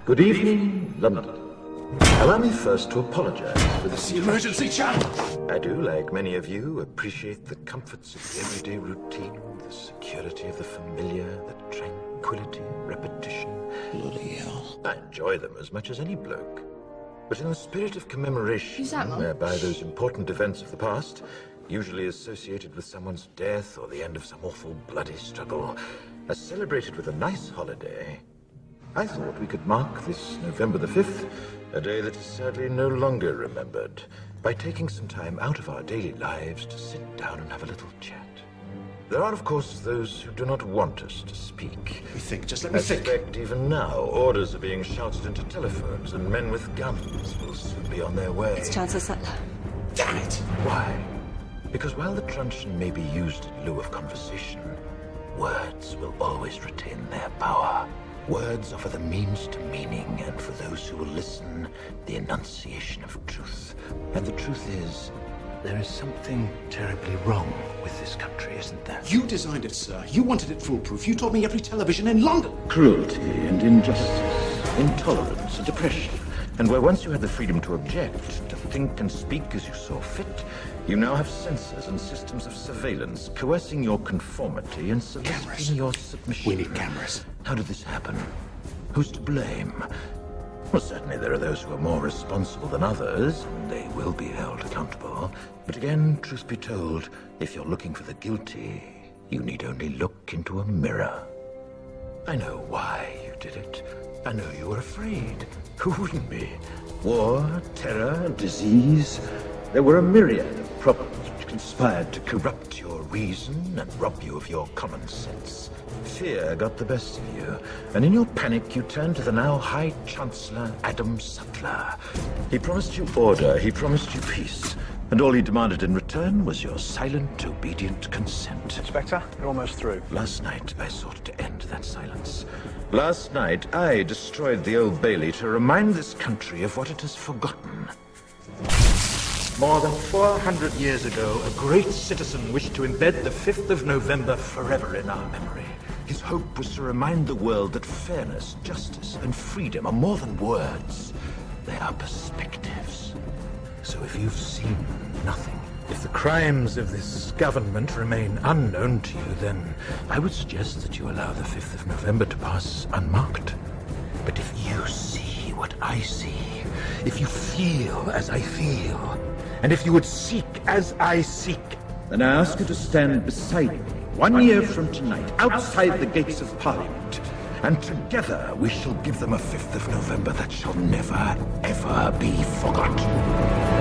Good evening, London. Allow me first to apologize for this emergency channel. I do, like many of you, appreciate the comforts of the everyday routine, the security of the familiar, the tranquility, repetition. Bloody hell. I enjoy them as much as any bloke. But in the spirit of commemoration, Who's that, Mum? whereby those important events of the past, usually associated with someone's death or the end of some awful bloody struggle, are celebrated with a nice holiday, I thought we could mark this November the 5th, a day that is sadly no longer remembered, by taking some time out of our daily lives to sit down and have a little chat. There are, of course, those who do not want us to speak. Just let I me think. suspect even now, orders are being shouted into telephones, and men with guns will soon be on their way. It's Chancellor Sutler. Damn it. Why? Because while the truncheon may be used in lieu of conversation, words will always retain their power. Words offer the means to meaning, and for those who will listen, the enunciation of truth. And the truth is, there is something terribly wrong with this country, isn't there? You designed it, sir. You wanted it foolproof. You told me every television in London. Cruelty and injustice, intolerance and oppression. And where once you had the freedom to object, to think and speak as you saw fit, you now have censors and systems of surveillance coercing your conformity and soliciting your submission. We need cameras. How did this happen? Who's to blame? Well, certainly there are those who are more responsible than others, and they will be held accountable. But again, truth be told, if you're looking for the guilty, you need only look into a mirror. I know why you did it. I know you were afraid. Who wouldn't be? War, terror, disease. There were a myriad of problems which conspired to corrupt your reason and rob you of your common sense. Fear got the best of you, and in your panic you turned to the now High Chancellor Adam Sutler. He promised you order, he promised you peace, and all he demanded in return was your silent, obedient consent. Inspector, you're almost through. Last night, I sought to end that silence. Last night, I destroyed the Old Bailey to remind this country of what it has forgotten. More than 400 years ago, a great citizen wished to embed the 5th of November forever in our memory. His hope was to remind the world that fairness, justice, and freedom are more than words. They are perspectives. So if you've seen nothing, if the crimes of this government remain unknown to you, then I would suggest that you allow the 5th of November to pass unmarked. But if you see what I see, if you feel as I feel, and if you would seek as I seek, then I ask you to stand beside me 1 year from tonight, outside the gates of Parliament, and together we shall give them a 5th of November that shall never, ever be forgotten.